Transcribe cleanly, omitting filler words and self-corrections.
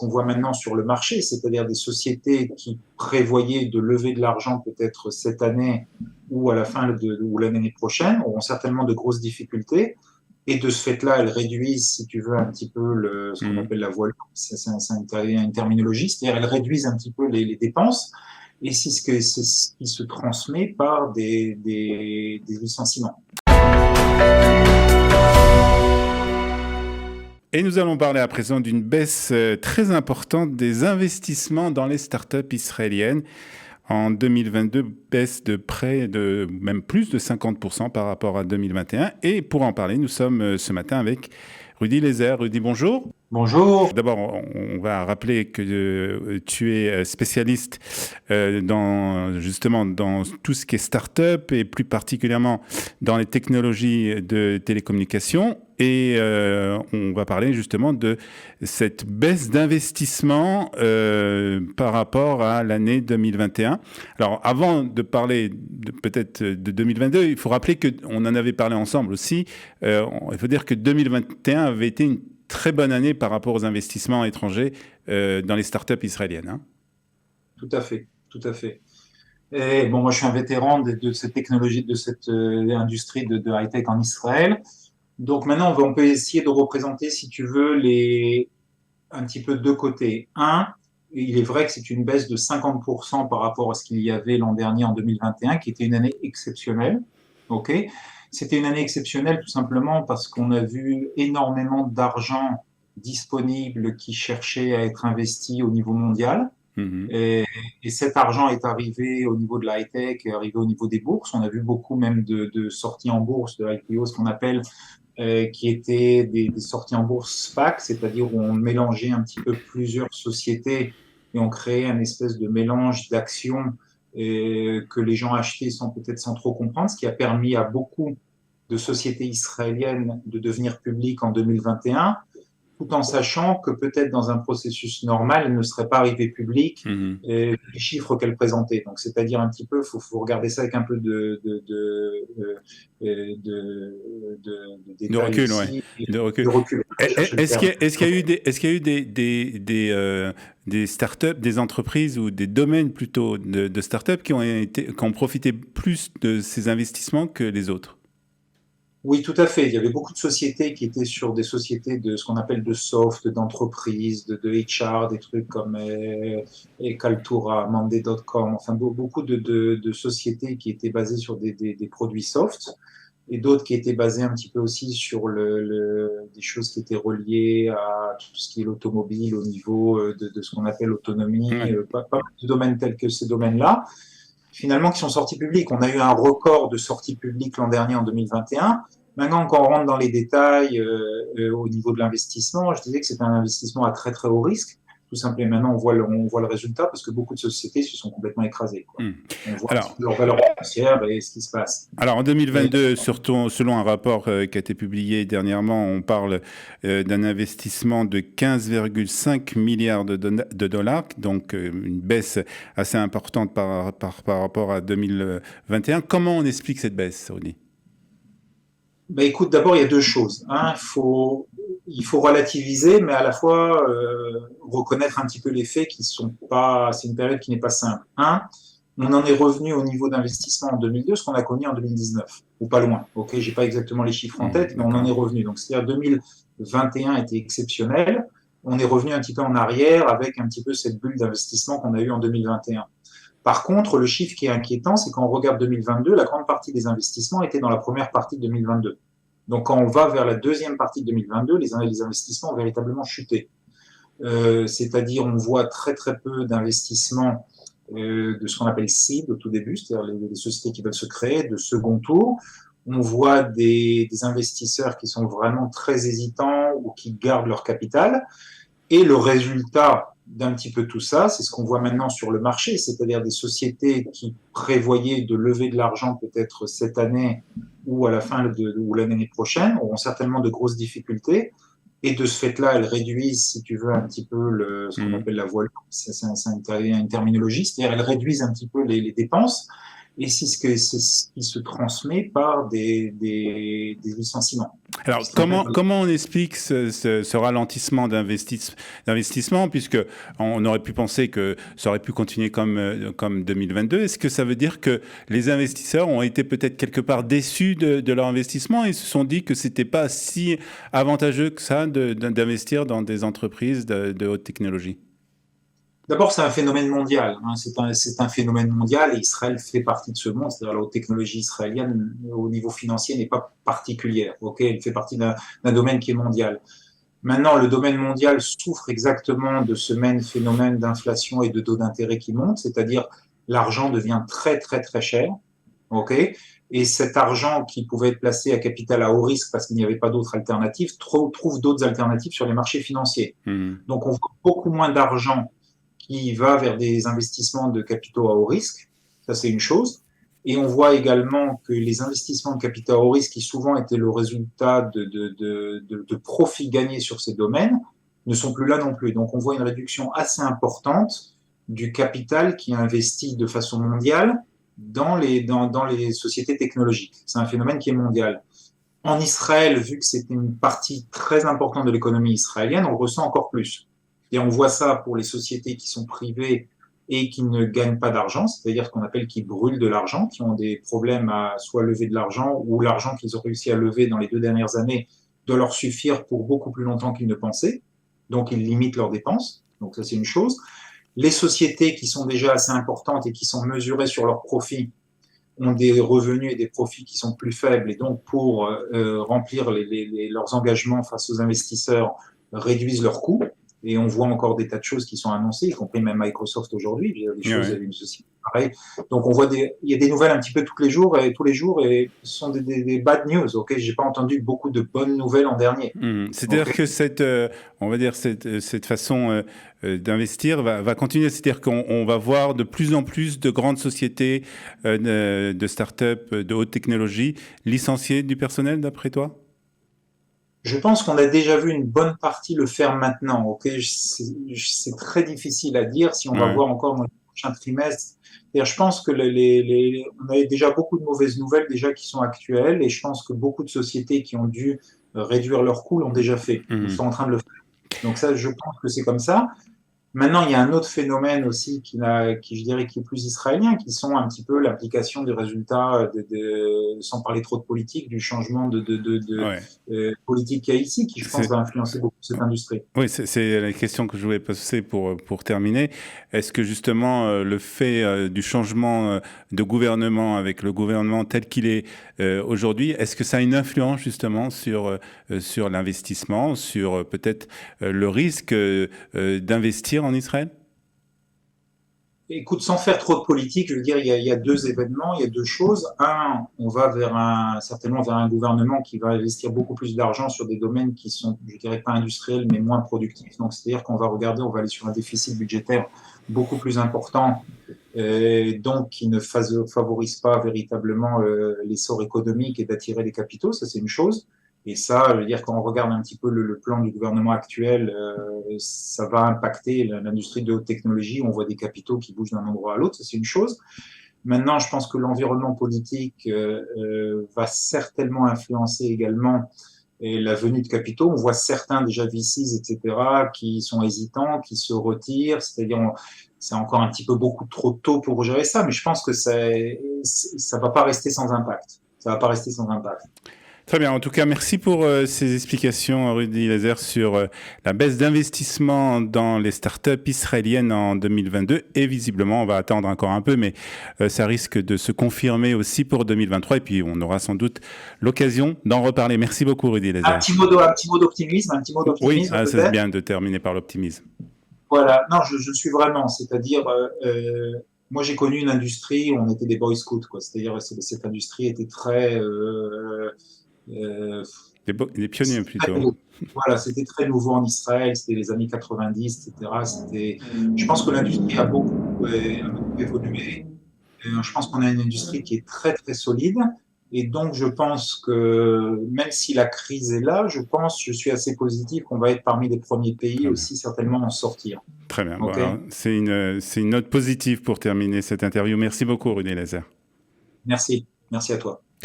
qu'on voit maintenant sur le marché, c'est-à-dire des sociétés qui prévoyaient de lever de l'argent peut-être cette année ou à la fin ou l'année prochaine, auront certainement de grosses difficultés. Et de ce fait-là, elles réduisent, si tu veux, un petit peu ce qu'on Mhm. appelle la voilure. C'est une terminologie, c'est-à-dire elles réduisent un petit peu les dépenses. Et c'est ce qui se transmet par des licenciements. Et nous allons parler à présent d'une baisse très importante des investissements dans les startups israéliennes. En 2022, baisse de près de même plus de 50% par rapport à 2021. Et pour en parler, nous sommes ce matin avec Rudy Lézer. Rudy, bonjour. Bonjour. D'abord, on va rappeler que tu es spécialiste justement dans tout ce qui est start-up et plus particulièrement dans les technologies de télécommunication. Et on va parler justement de cette baisse d'investissement par rapport à l'année 2021. Alors, avant de parler peut-être de 2022, il faut rappeler qu'on en avait parlé ensemble aussi. Il faut dire que 2021 avait été une très bonne année par rapport aux investissements étrangers dans les startups israéliennes. Hein. Tout à fait, tout à fait. Et bon, moi, je suis un vétéran de cette technologie, de cette industrie de high-tech en Israël. Donc maintenant, on peut essayer de représenter, si tu veux, un petit peu deux côtés. Un, il est vrai que c'est une baisse de 50% par rapport à ce qu'il y avait l'an dernier en 2021, qui était une année exceptionnelle. OK? C'était une année exceptionnelle tout simplement parce qu'on a vu énormément d'argent disponible qui cherchait à être investi au niveau mondial. Mm-hmm. Et, et cet argent est arrivé au niveau de la high-tech, est arrivé au niveau des bourses. On a vu beaucoup même de sorties en bourse, de IPO, ce qu'on appelle, qui étaient des sorties en bourse SPAC, c'est-à-dire où on mélangeait un petit peu plusieurs sociétés et on créait un espèce de mélange d'actions que les gens achetaient peut-être sans trop comprendre, ce qui a permis à beaucoup de sociétés israéliennes de devenir publiques en 2021, tout en sachant que peut-être dans un processus normal, elles ne seraient pas arrivées publiques Mm-hmm. les chiffres qu'elles présentaient. Donc, c'est-à-dire un petit peu, faut regarder ça avec un peu de De détails recul, ouais. aussi, et De recul. de recul. Je chercher le terme. Est-ce qu'il y a eu des startups, des entreprises ou des domaines plutôt de startups qui ont profité plus de ces investissements que les autres? Oui, tout à fait. Il y avait beaucoup de sociétés qui étaient sur des sociétés de ce qu'on appelle de soft, d'entreprise, de HR, des trucs comme Kaltura, Monday.com, enfin beaucoup de sociétés qui étaient basées sur des produits soft et d'autres qui étaient basées un petit peu aussi sur des choses qui étaient reliées à tout ce qui est l'automobile au niveau de ce qu'on appelle autonomie, Ouais. pas de domaines tels que ces domaines-là, finalement qui sont sortis publics. On a eu un record de sorties publiques l'an dernier en 2021. Maintenant, quand on rentre dans les détails au niveau de l'investissement, je disais que c'est un investissement à très très haut risque. Tout simplement, maintenant on voit le résultat parce que beaucoup de sociétés se sont complètement écrasées. Quoi. Hmm. On voit un petit Alors, peu leur valeur financière et ce qui se passe. Alors en Et, 2022, surtout selon un rapport qui a été publié dernièrement, on parle d'un investissement de 15,5 milliards de dollars, donc une baisse assez importante par rapport à 2021. Comment on explique cette baisse, Rudy? ben, écoute, d'abord, il y a deux choses. Il faut relativiser, mais à la fois reconnaître un petit peu les faits qui sont pas. C'est une période qui n'est pas simple. On en est revenu au niveau d'investissement en 2002, ce qu'on a connu en 2019, ou pas loin. Ok, j'ai pas exactement les chiffres en tête, mais on en D'accord. est revenu. Donc, c'est-à-dire 2021 était exceptionnel. On est revenu un petit peu en arrière avec un petit peu cette bulle d'investissement qu'on a eue en 2021. Par contre, le chiffre qui est inquiétant, c'est quand on regarde 2022, la grande partie des investissements était dans la première partie de 2022. Donc, quand on va vers la deuxième partie de 2022, les investissements ont véritablement chuté. C'est-à-dire, on voit très très peu d'investissements de ce qu'on appelle seed au tout début, c'est-à-dire les sociétés qui veulent se créer, de second tour. On voit des investisseurs qui sont vraiment très hésitants ou qui gardent leur capital. Et le résultat d'un petit peu tout ça, c'est ce qu'on voit maintenant sur le marché, c'est-à-dire des sociétés qui prévoyaient de lever de l'argent peut-être cette année ou à la fin ou l'année prochaine, auront certainement de grosses difficultés. Et de ce fait-là, elles réduisent, si tu veux, un petit peu ce qu'on Mhm. appelle la voilure. C'est une terminologie, c'est-à-dire elles réduisent un petit peu les dépenses. et c'est ce qui se transmet par des licenciements. Alors, comment on explique ce ralentissement d'investissement, puisque on aurait pu penser que ça aurait pu continuer comme 2022. Est-ce que ça veut dire que les investisseurs ont été peut-être quelque part déçus de leur investissement et se sont dit que c'était pas si avantageux que ça d'investir dans des entreprises de haute technologie? D'abord, c'est un phénomène mondial. Hein. C'est un phénomène mondial et Israël fait partie de ce monde. C'est-à-dire la haute technologie israélienne, au niveau financier, n'est pas particulière. Ok, elle fait partie d'un domaine qui est mondial. Maintenant, le domaine mondial souffre exactement de ce même phénomène d'inflation et de taux d'intérêt qui monte, c'est-à-dire l'argent devient très très très cher. Ok, et cet argent qui pouvait être placé à capital à haut risque parce qu'il n'y avait pas d'autres alternatives trouve d'autres alternatives sur les marchés financiers. Donc, on voit beaucoup moins d'argent qui va vers des investissements de capitaux à haut risque. Ça, c'est une chose. Et on voit également que les investissements de capitaux à haut risque, qui souvent étaient le résultat de profits gagnés sur ces domaines, ne sont plus là non plus. Donc, on voit une réduction assez importante du capital qui est investi de façon mondiale dans les sociétés technologiques. C'est un phénomène qui est mondial. En Israël, vu que c'est une partie très importante de l'économie israélienne, on le ressent encore plus. Et on voit ça pour les sociétés qui sont privées et qui ne gagnent pas d'argent, c'est-à-dire qu'on appelle qui brûlent de l'argent, qui ont des problèmes à soit lever de l'argent ou l'argent qu'ils ont réussi à lever dans les 2 dernières années doit leur suffire pour beaucoup plus longtemps qu'ils ne pensaient. Donc, ils limitent leurs dépenses. Donc, ça, c'est une chose. Les sociétés qui sont déjà assez importantes et qui sont mesurées sur leurs profits ont des revenus et des profits qui sont plus faibles. Et donc, pour remplir leurs engagements face aux investisseurs, réduisent leurs coûts. Et on voit encore des tas de choses qui sont annoncées, y compris même Microsoft aujourd'hui. Il y a des choses, il y a une société pareille. Donc, on voit il y a des nouvelles un petit peu tous les jours, et ce sont des bad news. Ok, j'ai pas entendu beaucoup de bonnes nouvelles en dernier. C'est-à-dire que on va dire cette façon d'investir va continuer. C'est-à-dire qu'on va voir de plus en plus de grandes sociétés de start-up de haute technologie licencier du personnel, d'après toi? Je pense qu'on a déjà vu une bonne partie le faire maintenant. Ok, c'est très difficile à dire si on va voir encore dans les prochains trimestres. Je pense que on a déjà beaucoup de mauvaises nouvelles déjà qui sont actuelles, et je pense que beaucoup de sociétés qui ont dû réduire leurs coûts l'ont déjà fait, ou sont en train de le faire. Donc ça, je pense que c'est comme ça. Maintenant, il y a un autre phénomène aussi qui je dirais, qui est plus israélien, qui sont un petit peu l'application des résultats, sans parler trop de politique, du changement politique qu'il y a ici, qui, je pense, va influencer beaucoup cette industrie. Oui, c'est la question que je voulais poser pour terminer. Est-ce que justement le fait du changement de gouvernement avec le gouvernement tel qu'il est aujourd'hui, est-ce que ça a une influence justement sur l'investissement, sur peut-être le risque d'investir en Israël? Écoute, sans faire trop de politique, je veux dire, il y a 2 événements, il y a 2 choses. Un, on va certainement vers un gouvernement qui va investir beaucoup plus d'argent sur des domaines qui sont, je dirais pas industriels, mais moins productifs. Donc, c'est-à-dire qu'on va on va aller sur un déficit budgétaire beaucoup plus important, donc qui ne favorise pas véritablement l'essor économique et d'attirer les capitaux. Ça, c'est une chose. Et ça, je veux dire, quand on regarde un petit peu le plan du gouvernement actuel, ça va impacter l'industrie de haute technologie. On voit des capitaux qui bougent d'un endroit à l'autre, ça c'est une chose. Maintenant, je pense que l'environnement politique va certainement influencer également la venue de capitaux. On voit certains déjà VCs, etc., qui sont hésitants, qui se retirent. C'est-à-dire, c'est encore un petit peu beaucoup trop tôt pour gérer ça, mais je pense que ça va pas rester sans impact. Ça va pas rester sans impact. Très bien. En tout cas, merci pour ces explications, Rudy Laser, sur la baisse d'investissement dans les startups israéliennes en 2022. Et visiblement, on va attendre encore un peu, mais ça risque de se confirmer aussi pour 2023. Et puis, on aura sans doute l'occasion d'en reparler. Merci beaucoup, Rudy Laser. Un petit mot d'optimisme. Oui, c'est bien de terminer par l'optimisme. Voilà. Non, je suis vraiment. C'est-à-dire, moi, j'ai connu une industrie où on était des boy scouts, quoi. C'est-à-dire, cette industrie était très des pionniers plutôt. Voilà, c'était très nouveau en Israël, c'était les années 90, etc. Je pense que l'industrie a beaucoup évolué. Je pense qu'on a une industrie qui est très très solide. Et donc, je pense que même si la crise est là, je suis assez positif qu'on va être parmi les premiers pays aussi certainement à en sortir. Très bien. Okay. Bon, c'est une note positive pour terminer cette interview. Merci beaucoup, Rudy Laser. Merci. Merci à toi.